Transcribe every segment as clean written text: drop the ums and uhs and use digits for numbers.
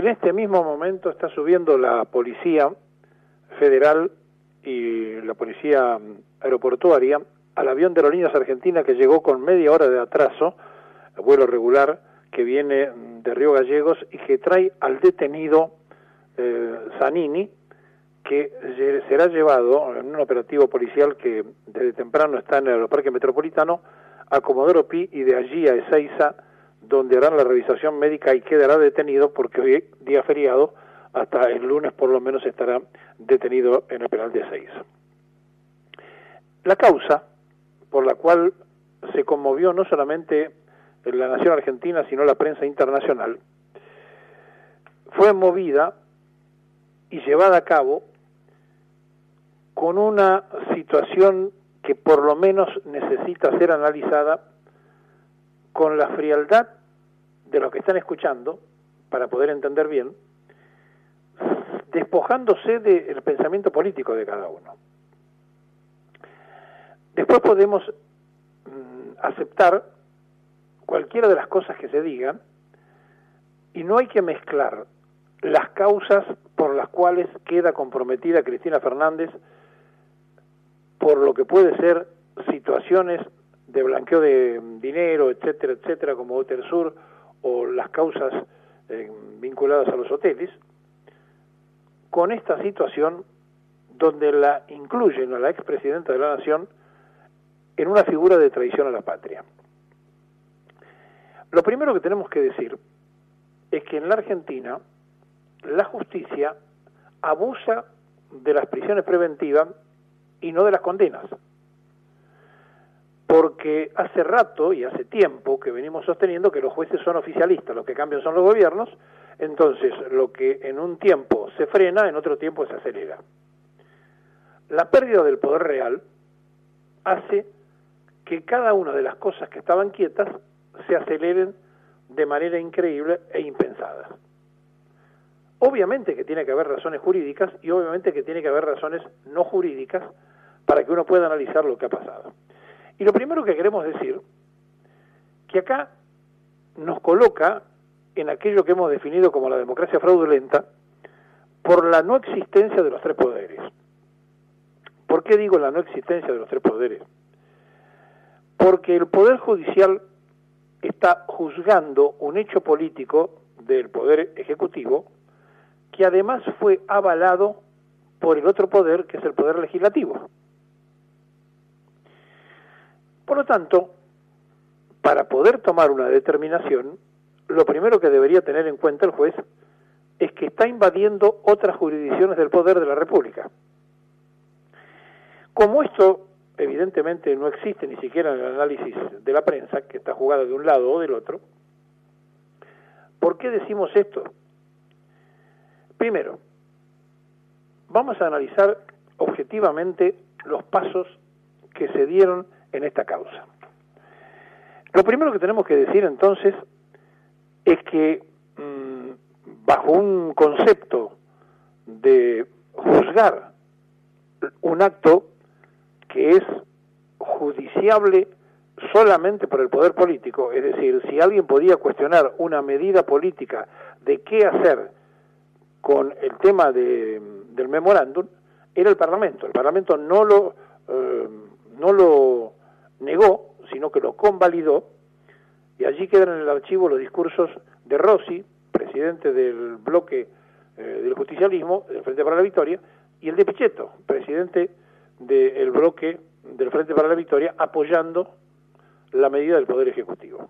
En este mismo momento está subiendo la Policía Federal y la Policía Aeroportuaria al avión de Aerolíneas Argentinas que llegó con media hora de atraso, vuelo regular, que viene de Río Gallegos y que trae al detenido Zanini, que será llevado en un operativo policial que desde temprano está en el Aeroparque Metropolitano a Comodoro Pi y de allí a Ezeiza, donde harán la revisación médica y quedará detenido porque hoy es día feriado, hasta el lunes por lo menos estará detenido en el penal de Ezeiza. La causa por la cual se conmovió no solamente la nación argentina, sino la prensa internacional, fue movida y llevada a cabo con una situación que por lo menos necesita ser analizada con la frialdad de los que están escuchando, para poder entender bien, despojándose del pensamiento político de cada uno. Después podemos aceptar cualquiera de las cosas que se digan, y no hay que mezclar las causas por las cuales queda comprometida Cristina Fernández por lo que puede ser situaciones de blanqueo de dinero, etcétera, etcétera, como Hotel Sur, o las causas vinculadas a los hoteles, con esta situación donde la incluyen a la expresidenta de la Nación en una figura de traición a la patria. Lo primero que tenemos que decir es que en la Argentina la justicia abusa de las prisiones preventivas y no de las condenas, porque hace rato y hace tiempo que venimos sosteniendo que los jueces son oficialistas, los que cambian son los gobiernos, entonces lo que en un tiempo se frena, en otro tiempo se acelera. La pérdida del poder real hace que cada una de las cosas que estaban quietas se aceleren de manera increíble e impensada. Obviamente que tiene que haber razones jurídicas y obviamente que tiene que haber razones no jurídicas para que uno pueda analizar lo que ha pasado. Y lo primero que queremos decir, que acá nos coloca en aquello que hemos definido como la democracia fraudulenta por la no existencia de los tres poderes. ¿Por qué digo la no existencia de los tres poderes? Porque el Poder Judicial está juzgando un hecho político del Poder Ejecutivo que además fue avalado por el otro poder, que es el Poder Legislativo. Por lo tanto, para poder tomar una determinación, lo primero que debería tener en cuenta el juez es que está invadiendo otras jurisdicciones del poder de la República. Como esto evidentemente no existe ni siquiera en el análisis de la prensa, que está jugada de un lado o del otro, ¿por qué decimos esto? Primero, vamos a analizar objetivamente los pasos que se dieron en esta causa. Lo primero que tenemos que decir entonces es que bajo un concepto de juzgar un acto que es judiciable solamente por el poder político, es decir, si alguien podía cuestionar una medida política de qué hacer con el tema del memorándum, era el Parlamento. El Parlamento no lo negó, sino que lo convalidó, y allí quedan en el archivo los discursos de Rossi, presidente del bloque del justicialismo, del Frente para la Victoria, y el de Pichetto, presidente del bloque del Frente para la Victoria, apoyando la medida del Poder Ejecutivo.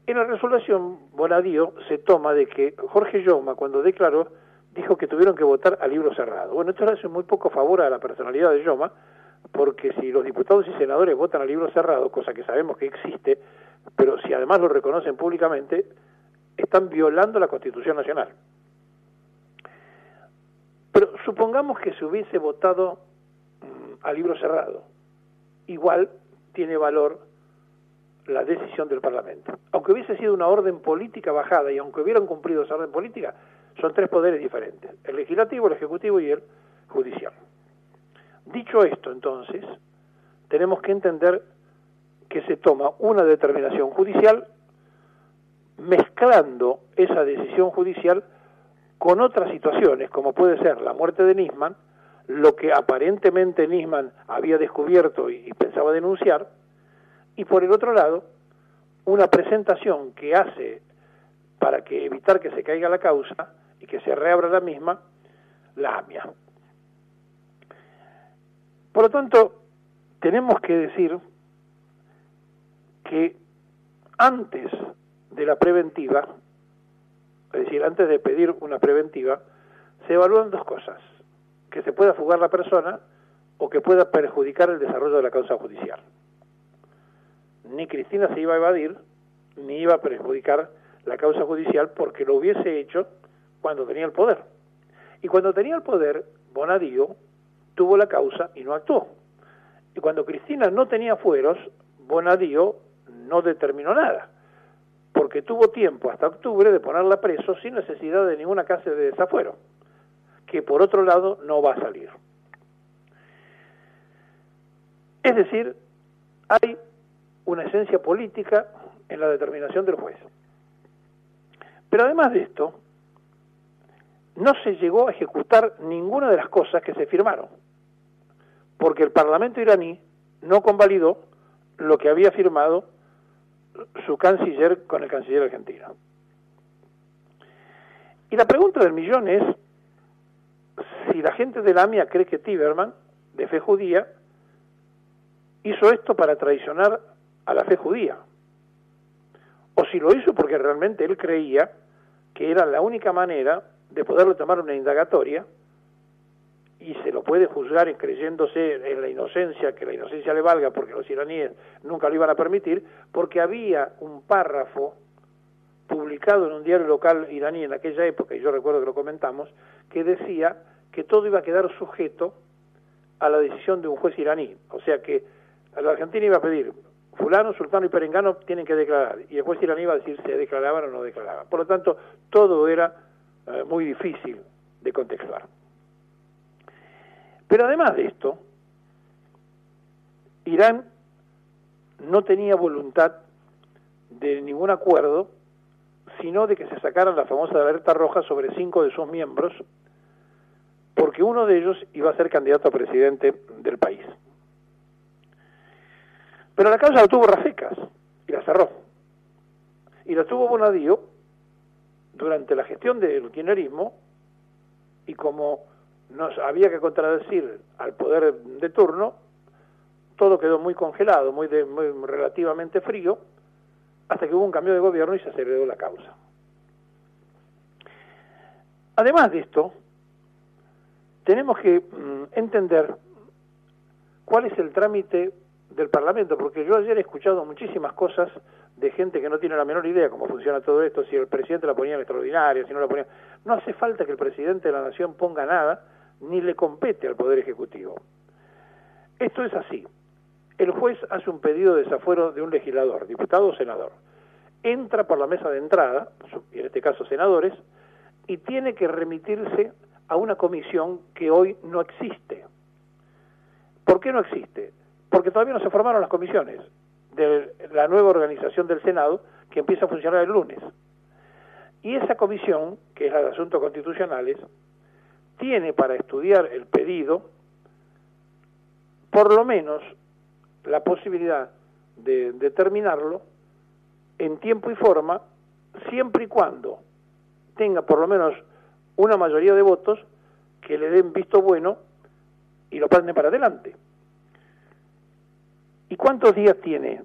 En la resolución, Bonadío se toma de que Jorge Yoma, cuando declaró, dijo que tuvieron que votar a libro cerrado. Bueno, esto le hace muy poco favor a la personalidad de Yoma, porque si los diputados y senadores votan a libro cerrado, cosa que sabemos que existe, pero si además lo reconocen públicamente, están violando la Constitución Nacional. Pero supongamos que se hubiese votado a libro cerrado. Igual tiene valor la decisión del Parlamento. Aunque hubiese sido una orden política bajada y aunque hubieran cumplido esa orden política, son tres poderes diferentes: el legislativo, el ejecutivo y el judicial. Dicho esto, entonces, tenemos que entender que se toma una determinación judicial mezclando esa decisión judicial con otras situaciones, como puede ser la muerte de Nisman, lo que aparentemente Nisman había descubierto y pensaba denunciar, y por el otro lado, una presentación que hace para evitar que se caiga la causa y que se reabra la misma, la AMIA. Por lo tanto, tenemos que decir que antes de la preventiva, es decir, antes de pedir una preventiva, se evalúan dos cosas: que se pueda fugar la persona o que pueda perjudicar el desarrollo de la causa judicial. Ni Cristina se iba a evadir, ni iba a perjudicar la causa judicial porque lo hubiese hecho cuando tenía el poder. Y cuando tenía el poder, Bonadío tuvo la causa y no actuó. Y cuando Cristina no tenía fueros, Bonadío no determinó nada, porque tuvo tiempo hasta octubre de ponerla preso sin necesidad de ninguna cárcel de desafuero, que por otro lado no va a salir. Es decir, hay una esencia política en la determinación del juez. Pero además de esto, no se llegó a ejecutar ninguna de las cosas que se firmaron, porque el Parlamento iraní no convalidó lo que había firmado su canciller con el canciller argentino. Y la pregunta del millón es si la gente de la AMIA cree que Tiberman, de fe judía, hizo esto para traicionar a la fe judía, o si lo hizo porque realmente él creía que era la única manera de poderle tomar una indagatoria y se lo puede juzgar creyéndose en la inocencia, que la inocencia le valga porque los iraníes nunca lo iban a permitir, porque había un párrafo publicado en un diario local iraní en aquella época, y yo recuerdo que lo comentamos, que decía que todo iba a quedar sujeto a la decisión de un juez iraní. O sea que la Argentina iba a pedir: fulano, sultano y perengano tienen que declarar, y el juez iraní iba a decir si declaraban o no declaraban. Por lo tanto, todo era muy difícil de contextuar. Pero además de esto, Irán no tenía voluntad de ningún acuerdo, sino de que se sacaran la famosa alerta roja sobre 5 de sus miembros, porque uno de ellos iba a ser candidato a presidente del país. Pero la causa la tuvo Rafecas y la cerró. Y la tuvo Bonadío durante la gestión del kirchnerismo, y como nos había que contradecir al poder de turno, todo quedó muy congelado, muy relativamente frío, hasta que hubo un cambio de gobierno y se aceleró la causa. Además de esto, tenemos que entender cuál es el trámite del Parlamento, porque yo ayer he escuchado muchísimas cosas de gente que no tiene la menor idea cómo funciona todo esto, si el presidente la ponía en extraordinaria, si no la ponía. No hace falta que el presidente de la Nación ponga nada, ni le compete al Poder Ejecutivo. Esto es así. El juez hace un pedido de desafuero de un legislador, diputado o senador. Entra por la mesa de entrada, en este caso senadores, y tiene que remitirse a una comisión que hoy no existe. ¿Por qué no existe? Porque todavía no se formaron las comisiones de la nueva organización del Senado, que empieza a funcionar el lunes. Y esa comisión, que es la de Asuntos Constitucionales, tiene para estudiar el pedido por lo menos la posibilidad de determinarlo en tiempo y forma, siempre y cuando tenga por lo menos una mayoría de votos que le den visto bueno y lo pasen para adelante. ¿Y cuántos días tiene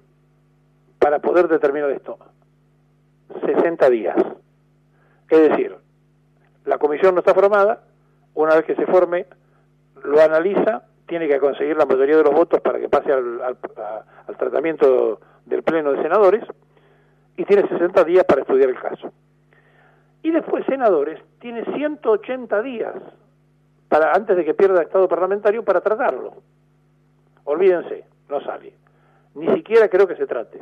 para poder determinar esto? 60 días. Es decir, la comisión no está formada, una vez que se forme, lo analiza, tiene que conseguir la mayoría de los votos para que pase al tratamiento del Pleno de Senadores, y tiene 60 días para estudiar el caso. Y después Senadores tiene 180 días antes de que pierda estado parlamentario para tratarlo. Olvídense, no sale. Ni siquiera creo que se trate.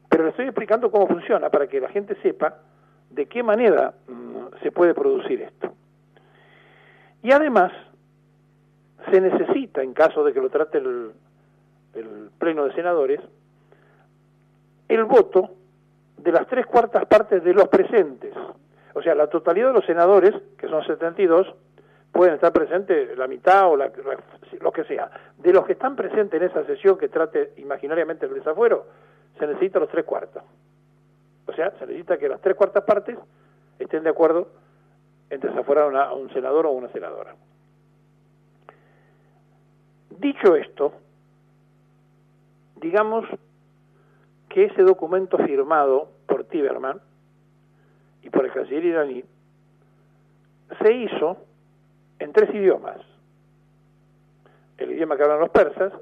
Pero le estoy explicando cómo funciona para que la gente sepa de qué manera se puede producir esto. Y además, se necesita, en caso de que lo trate el Pleno de Senadores, el voto de las 3/4 partes de los presentes. O sea, la totalidad de los senadores, que son 72, pueden estar presentes la mitad o lo que sea. De los que están presentes en esa sesión que trate imaginariamente el desafuero, se necesita los 3/4. O sea, se necesita que las 3/4 partes estén de acuerdo en desaforar a un senador o una senadora. Dicho esto, digamos que ese documento firmado por Tiberman y por el canciller iraní se hizo en 3 idiomas: el idioma que hablan los persas,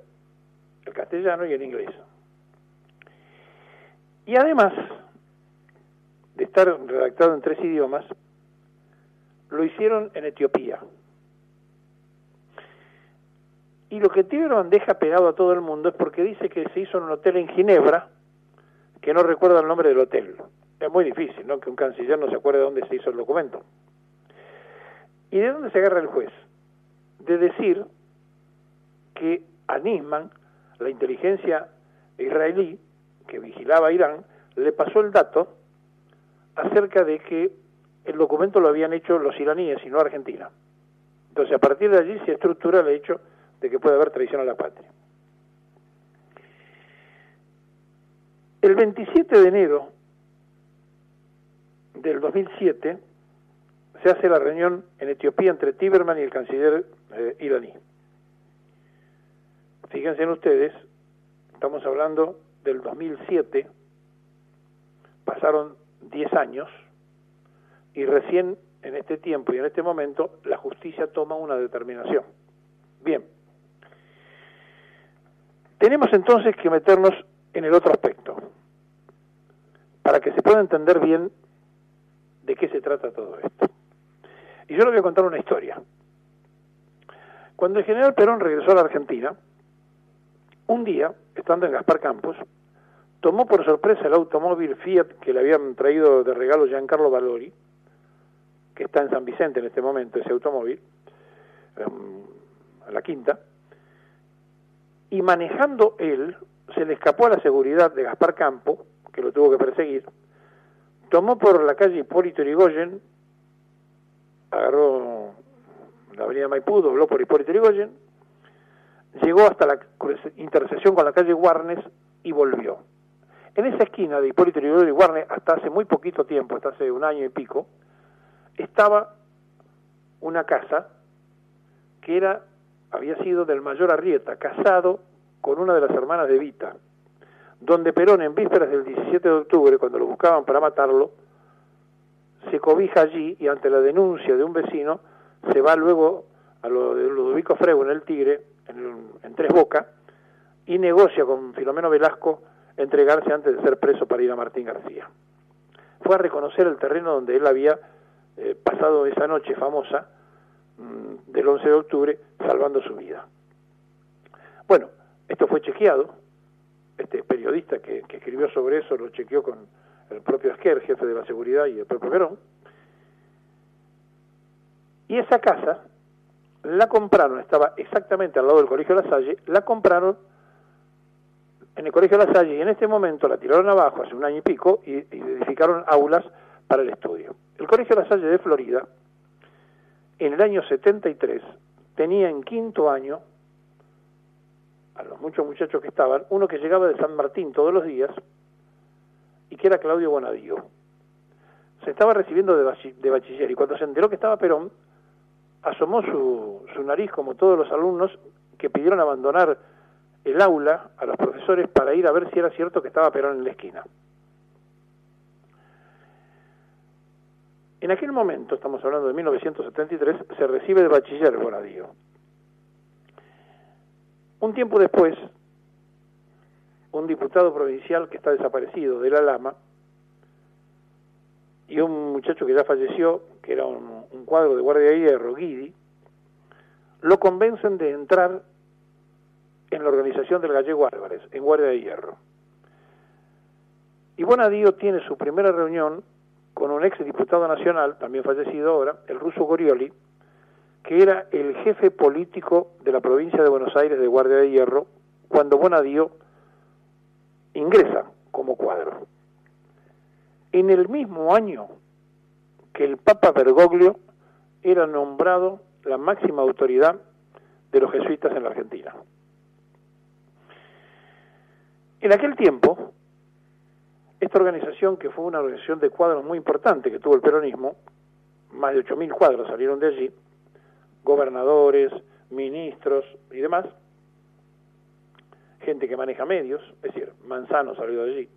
el castellano y el inglés. Y además de estar redactado en 3 idiomas, lo hicieron en Etiopía. Y lo que Tiberman deja pegado a todo el mundo es porque dice que se hizo en un hotel en Ginebra, que no recuerda el nombre del hotel. Es muy difícil, ¿no?, que un canciller no se acuerde de dónde se hizo el documento. ¿Y de dónde se agarra el juez? De decir que a Nisman, la inteligencia israelí que vigilaba a Irán, le pasó el dato acerca de que el documento lo habían hecho los iraníes y no Argentina. Entonces, a partir de allí se estructura el hecho de que puede haber traición a la patria. El 27 de enero del 2007 se hace la reunión en Etiopía entre Tiberman y el canciller iraní. Fíjense en ustedes, estamos hablando del 2007, pasaron 10 años, y recién en este tiempo y en este momento la justicia toma una determinación. Bien, tenemos entonces que meternos en el otro aspecto, para que se pueda entender bien de qué se trata todo esto. Y yo les voy a contar una historia. Cuando el general Perón regresó a la Argentina, un día, estando en Gaspar Campos, tomó por sorpresa el automóvil Fiat que le habían traído de regalo Giancarlo Valori, que está en San Vicente en este momento, ese automóvil, a la Quinta, y manejando él, se le escapó a la seguridad de Gaspar Campo, que lo tuvo que perseguir, tomó por la calle Hipólito Yrigoyen, agarró la avenida Maipú, dobló por Hipólito Yrigoyen, llegó hasta la intersección con la calle Warnes y volvió. En esa esquina de Hipólito Yrigoyen y Warnes, hasta hace muy poquito tiempo, hasta hace un año y pico, estaba una casa que había sido del mayor Arrieta, casado con una de las hermanas de Evita, donde Perón, en vísperas del 17 de octubre, cuando lo buscaban para matarlo, se cobija allí y ante la denuncia de un vecino se va luego a lo de Ludovico Fregu en el Tigre, en Tres Bocas, y negocia con Filomeno Velasco entregarse antes de ser preso para ir a Martín García. Fue a reconocer el terreno donde él había pasado esa noche famosa del 11 de octubre, salvando su vida. Bueno, esto fue chequeado. Este periodista que escribió sobre eso lo chequeó con el propio Esquer, jefe de la seguridad, y el propio Perón. Y esa casa la compraron, estaba exactamente al lado del Colegio La Salle, la compraron en el Colegio La Salle y en este momento la tiraron abajo hace un año y pico y edificaron aulas para el estudio. El Colegio La Salle de Florida, en el año 73, tenía en 5º año, a los muchos muchachos que estaban, uno que llegaba de San Martín todos los días y que era Claudio Bonadío. Se estaba recibiendo de bachiller y cuando se enteró que estaba Perón, asomó su nariz, como todos los alumnos que pidieron abandonar el aula a los profesores para ir a ver si era cierto que estaba Perón en la esquina. En aquel momento, estamos hablando de 1973, se recibe de bachiller Bonadío. Un tiempo después, un diputado provincial que está desaparecido, de La Lama, y un muchacho que ya falleció, que era un cuadro de Guardia de Hierro, Guidi, lo convencen de entrar en la organización del Gallego Álvarez, en Guardia de Hierro. Y Bonadío tiene su primera reunión con un ex diputado nacional, también fallecido ahora, el ruso Gorioli, que era el jefe político de la provincia de Buenos Aires de Guardia de Hierro, cuando Bonadío ingresa como cuadro. en el mismo año que el Papa Bergoglio era nombrado la máxima autoridad de los jesuitas en la Argentina. En aquel tiempo, esta organización, que fue una organización de cuadros muy importante que tuvo el peronismo, más de 8.000 cuadros salieron de allí, gobernadores, ministros y demás, gente que maneja medios, es decir, Manzano salió de allí.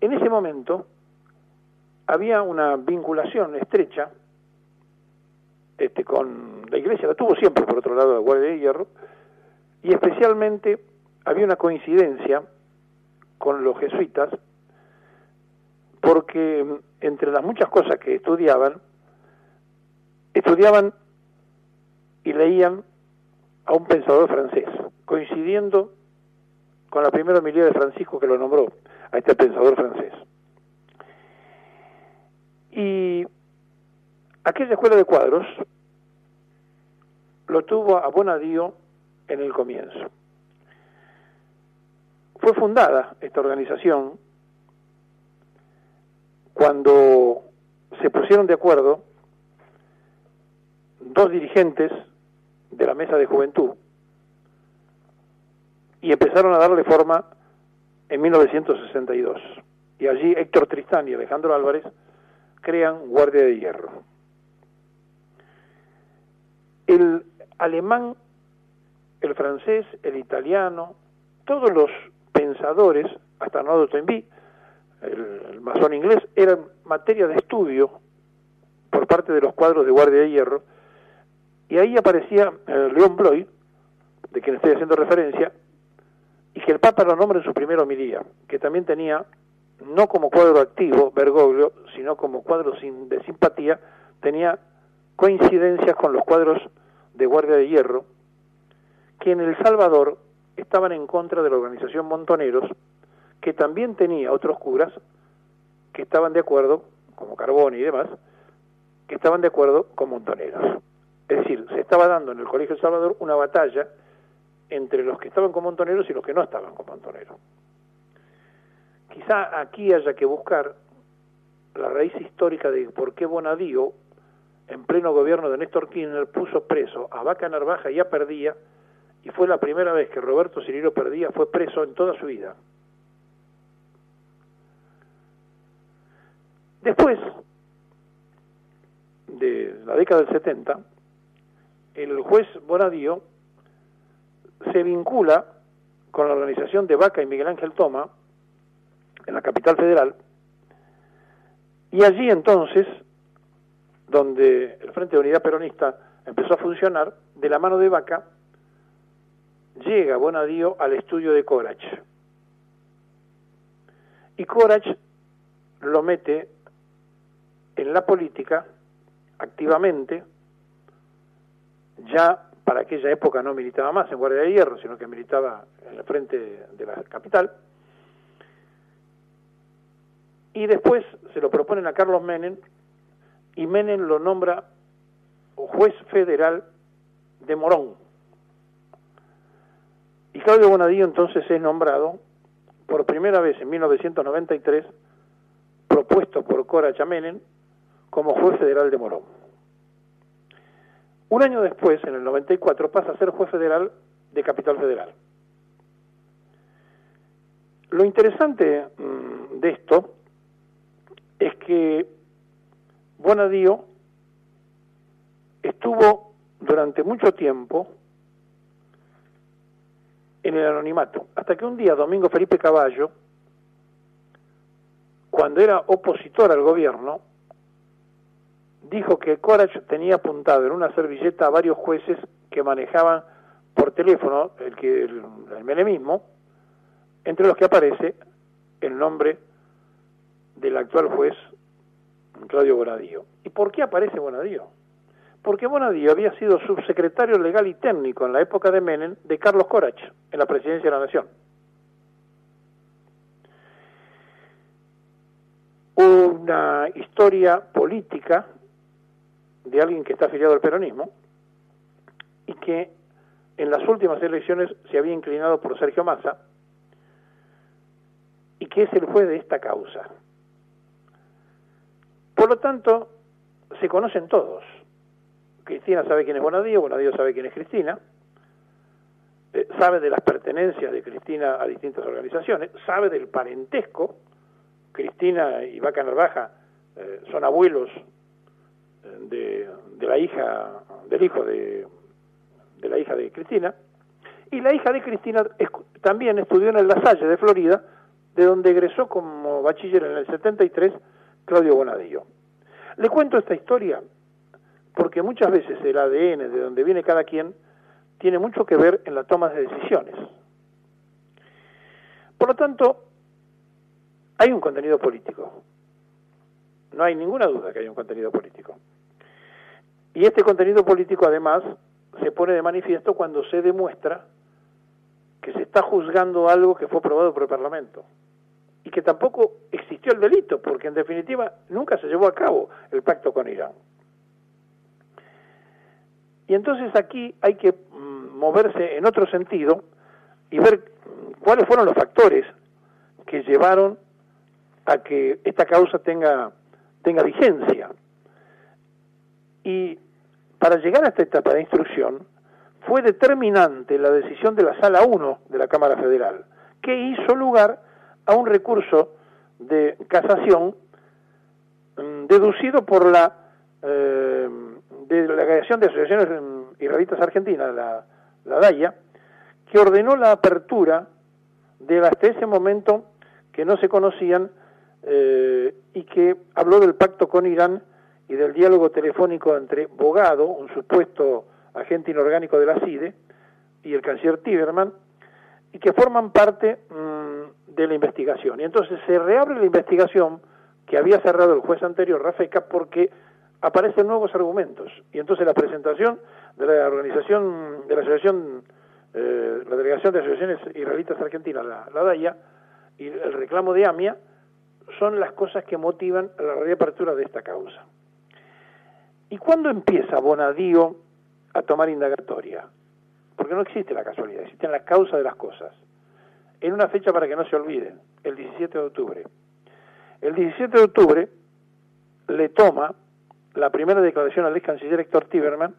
En ese momento había una vinculación estrecha con la Iglesia, la tuvo siempre por otro lado la Guardia de Hierro, y especialmente había una coincidencia con los jesuitas, porque entre las muchas cosas que estudiaban y leían a un pensador francés, coincidiendo con la primera homilía de Francisco que lo nombró a este pensador francés. Y aquella escuela de cuadros lo tuvo a Bonadío en el comienzo. Fue fundada esta organización cuando se pusieron de acuerdo dos dirigentes de la mesa de juventud y empezaron a darle forma en 1962. Y allí Héctor Tristán y Alejandro Álvarez crean Guardia de Hierro. El alemán, el francés, el italiano, todos los pensadores, hasta Arnaud Toynbee, el masón inglés, eran materia de estudio por parte de los cuadros de Guardia de Hierro, y ahí aparecía León Bloy, de quien estoy haciendo referencia, y que el Papa lo nombra en su primera homilía, que también tenía, no como cuadro activo, Bergoglio, sino como cuadro de simpatía, tenía coincidencias con los cuadros de Guardia de Hierro, que en El Salvador estaban en contra de la organización Montoneros, que también tenía otros curas que estaban de acuerdo, como Carboni y demás, que estaban de acuerdo con Montoneros. Es decir, se estaba dando en el Colegio El Salvador una batalla entre los que estaban con Montoneros y los que no estaban con Montoneros. Quizá aquí haya que buscar la raíz histórica de por qué Bonadío, en pleno gobierno de Néstor Kirchner, puso preso a Vaca Narvaja y a Perdía, y fue la primera vez que Roberto Cirilo Perdía fue preso en toda su vida. Después de la década del 70, el juez Bonadío se vincula con la organización de Vaca y Miguel Ángel Toma en la capital federal, y allí entonces, donde el Frente de Unidad Peronista empezó a funcionar, de la mano de Vaca, llega Bonadío al estudio de Corach. Y Corach lo mete en la política activamente. Ya para aquella época no militaba más en Guardia de Hierro, sino que militaba en el frente de la capital. Y después se lo proponen a Carlos Menem, y Menem lo nombra juez federal de Morón. Y Claudio Bonadío entonces es nombrado por primera vez en 1993, propuesto por Corach a Menem, como juez federal de Morón. Un año después, en el 94, pasa a ser juez federal de Capital Federal. Lo interesante de esto es que Bonadío estuvo durante mucho tiempo en el anonimato, hasta que un día Domingo Felipe Cavallo, cuando era opositor al gobierno, dijo que Corach tenía apuntado en una servilleta a varios jueces que manejaban por teléfono el menemismo, entre los que aparece el nombre del actual juez Claudio Bonadío. ¿Y por qué aparece Bonadío? Porque Bonadío había sido subsecretario legal y técnico en la época de Menem de Carlos Corach en la presidencia de la Nación. Una historia política de alguien que está afiliado al peronismo y que en las últimas elecciones se había inclinado por Sergio Massa, y que que es el juez de esta causa. Por lo tanto, se conocen todos. Cristina sabe quién es Bonadío, Bonadío sabe quién es Cristina, sabe de las pertenencias de Cristina a distintas organizaciones, sabe del parentesco. Cristina y Vaca Narvaja son abuelos de la hija, del hijo de la hija de Cristina, y la hija de Cristina también estudió en el La Salle de Florida, de donde egresó como bachiller en el 73 Claudio Bonadío. Le cuento esta historia porque muchas veces el ADN de donde viene cada quien tiene mucho que ver en la toma de decisiones. Por lo tanto, hay un contenido político. No hay ninguna duda que hay un contenido político. Y este contenido político, además, se pone de manifiesto cuando se demuestra que se está juzgando algo que fue aprobado por el Parlamento y que tampoco existió el delito, porque en definitiva nunca se llevó a cabo el pacto con Irán. Y entonces aquí hay que moverse en otro sentido y ver cuáles fueron los factores que llevaron a que esta causa tenga vigencia. Y para llegar a esta etapa de instrucción fue determinante la decisión de la Sala 1 de la Cámara Federal, que hizo lugar a un recurso de casación deducido por de la Asociación de Asociaciones Israelitas Argentinas, la DAIA, que ordenó la apertura de hasta ese momento que no se conocían y que habló del pacto con Irán y del diálogo telefónico entre Bogado, un supuesto agente inorgánico de la CIDE, y el canciller Tiberman, y que forman parte de la investigación. Y entonces se reabre la investigación que había cerrado el juez anterior, Rafeca, porque aparecen nuevos argumentos. Y entonces la presentación de la organización, de la asociación, la Delegación de Asociaciones Israelitas Argentinas, la DAIA, y el reclamo de AMIA, son las cosas que motivan la reapertura de esta causa. ¿Y cuándo empieza Bonadío a tomar indagatoria? Porque no existe la casualidad, existen las causas de las cosas. En una fecha para que no se olviden, el 17 de octubre. El 17 de octubre le toma la primera declaración al ex canciller Héctor Tiberman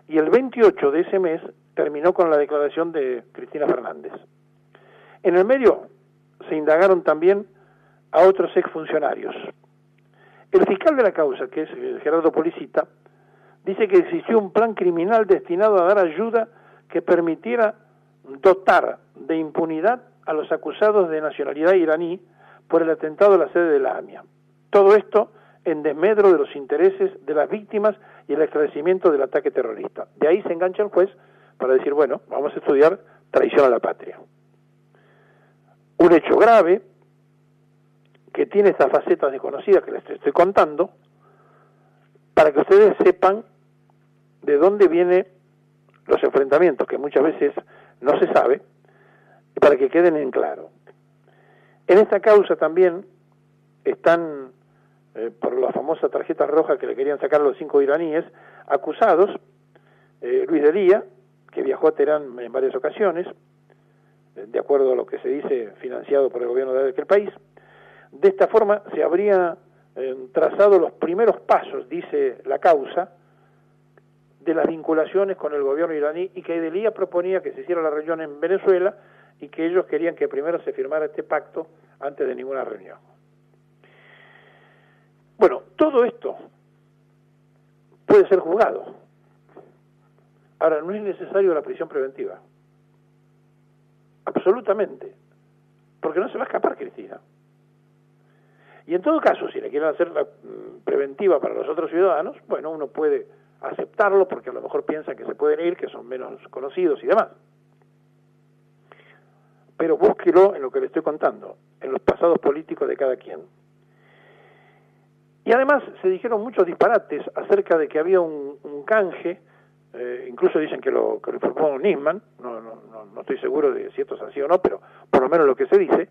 y el 28 de ese mes terminó con la declaración de Cristina Fernández. En el medio se indagaron también a otros exfuncionarios. El fiscal de la causa, que es Gerardo Policita, dice que existió un plan criminal destinado a dar ayuda que permitiera dotar de impunidad a los acusados de nacionalidad iraní por el atentado a la sede de la AMIA. Todo esto en desmedro de los intereses de las víctimas y el esclarecimiento del ataque terrorista. De ahí se engancha el juez para decir, bueno, vamos a estudiar traición a la patria. Un hecho grave que tiene estas facetas desconocidas que les estoy contando, para que ustedes sepan de dónde vienen los enfrentamientos, que muchas veces no se sabe, y para que queden en claro. En esta causa también están, por la famosa tarjeta roja que le querían sacar a los 5 iraníes, acusados Luis de Lía, que viajó a Teherán en varias ocasiones, de acuerdo a lo que se dice, financiado por el gobierno de aquel país. De esta forma se habría trazado los primeros pasos, dice la causa, de las vinculaciones con el gobierno iraní, y que de Lía proponía que se hiciera la reunión en Venezuela y que ellos querían que primero se firmara este pacto antes de ninguna reunión. Bueno, todo esto puede ser juzgado. Ahora, no es necesario la prisión preventiva. Absolutamente. Porque no se va a escapar Cristina. Y en todo caso, si le quieren hacer la preventiva para los otros ciudadanos, bueno, uno puede aceptarlo porque a lo mejor piensan que se pueden ir, que son menos conocidos y demás. Pero búsquelo en lo que le estoy contando, en los pasados políticos de cada quien. Y además se dijeron muchos disparates acerca de que había un canje, incluso dicen que lo informó Nisman, no estoy seguro de si esto es así o no, pero por lo menos lo que se dice,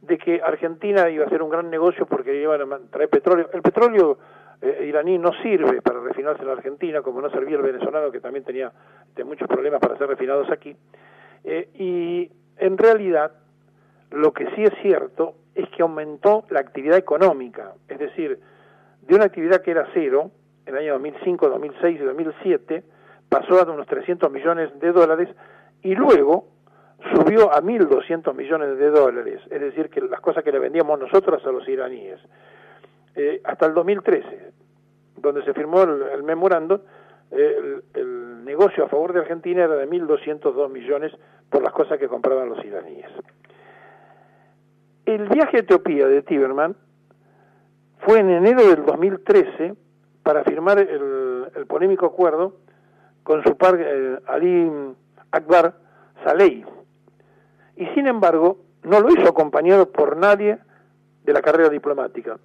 de que Argentina iba a hacer un gran negocio porque iban a traer petróleo. El petróleo iraní no sirve para refinarse en la Argentina, como no servía el venezolano, que también tenía muchos problemas para ser refinados aquí. Y en realidad, lo que sí es cierto es que aumentó la actividad económica, es decir, de una actividad que era cero en el año 2005, 2006 y 2007, pasó a unos 300 millones de dólares y luego subió a 1.200 millones de dólares, es decir, que las cosas que le vendíamos nosotros a los iraníes. Hasta el 2013, donde se firmó el memorándum, el negocio a favor de Argentina era de 1.202 millones por las cosas que compraban los iraníes. El viaje a Etiopía de Tiberman fue en enero del 2013 para firmar el polémico acuerdo con su par Ali Akbar Saleh. Y sin embargo, no lo hizo acompañado por nadie de la carrera diplomática,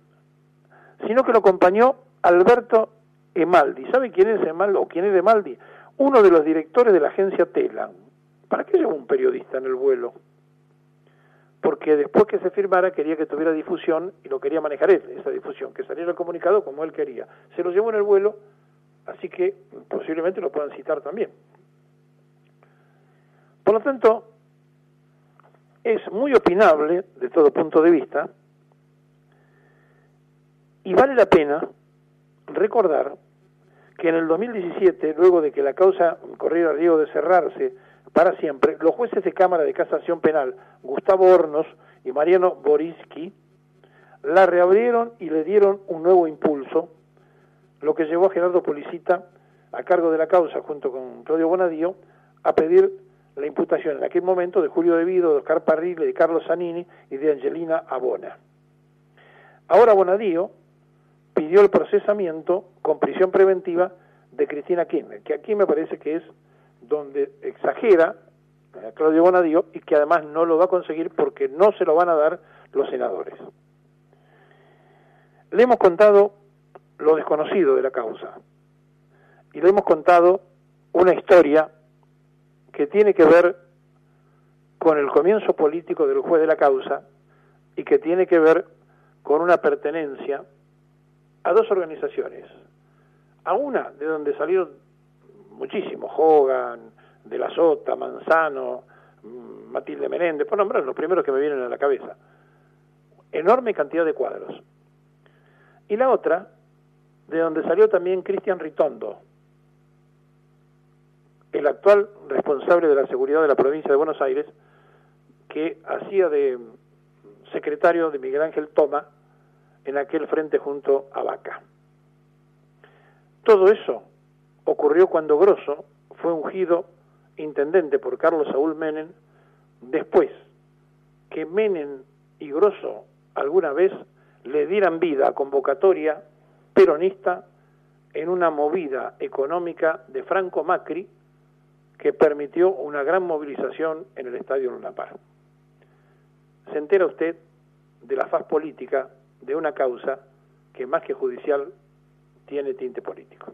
sino que lo acompañó Alberto Emaldi. ¿Sabe quién es Emaldi o quién es Emaldi? Uno de los directores de la agencia Tela. ¿Para qué llevó un periodista en el vuelo? Porque después que se firmara quería que tuviera difusión y lo quería manejar él, esa difusión, que saliera el comunicado como él quería. Se lo llevó en el vuelo, así que posiblemente lo puedan citar también. Por lo tanto, es muy opinable de todo punto de vista y vale la pena recordar que en el 2017, luego de que la causa corriera riesgo de cerrarse para siempre, los jueces de Cámara de Casación Penal, Gustavo Hornos y Mariano Boriski, la reabrieron y le dieron un nuevo impulso, lo que llevó a Gerardo Policita, a cargo de la causa, junto con Claudio Bonadío, a pedir la imputación en aquel momento de Julio De Vido, de Oscar Parrile, de Carlos Zanini y de Angelina Abona. Ahora Bonadío pidió el procesamiento con prisión preventiva de Cristina Kirchner, que aquí me parece que es donde exagera Claudio Bonadío y que además no lo va a conseguir porque no se lo van a dar los senadores. Le hemos contado lo desconocido de la causa y le hemos contado una historia que tiene que ver con el comienzo político del juez de la causa y que tiene que ver con una pertenencia a dos organizaciones, a una de donde salieron muchísimos, Hogan, De la Sota, Manzano, Matilde Menéndez, por nombrar los primeros que me vienen a la cabeza, enorme cantidad de cuadros, y la otra de donde salió también Cristian Ritondo, el actual responsable de la seguridad de la provincia de Buenos Aires, que hacía de secretario de Miguel Ángel Toma en aquel frente junto a Vaca. Todo eso ocurrió cuando Grosso fue ungido intendente por Carlos Saúl Menem, después que Menem y Grosso alguna vez le dieran vida a convocatoria peronista en una movida económica de Franco Macri que permitió una gran movilización en el Estadio Luna Park. Se entera usted de la faz política de una causa que más que judicial tiene tinte político.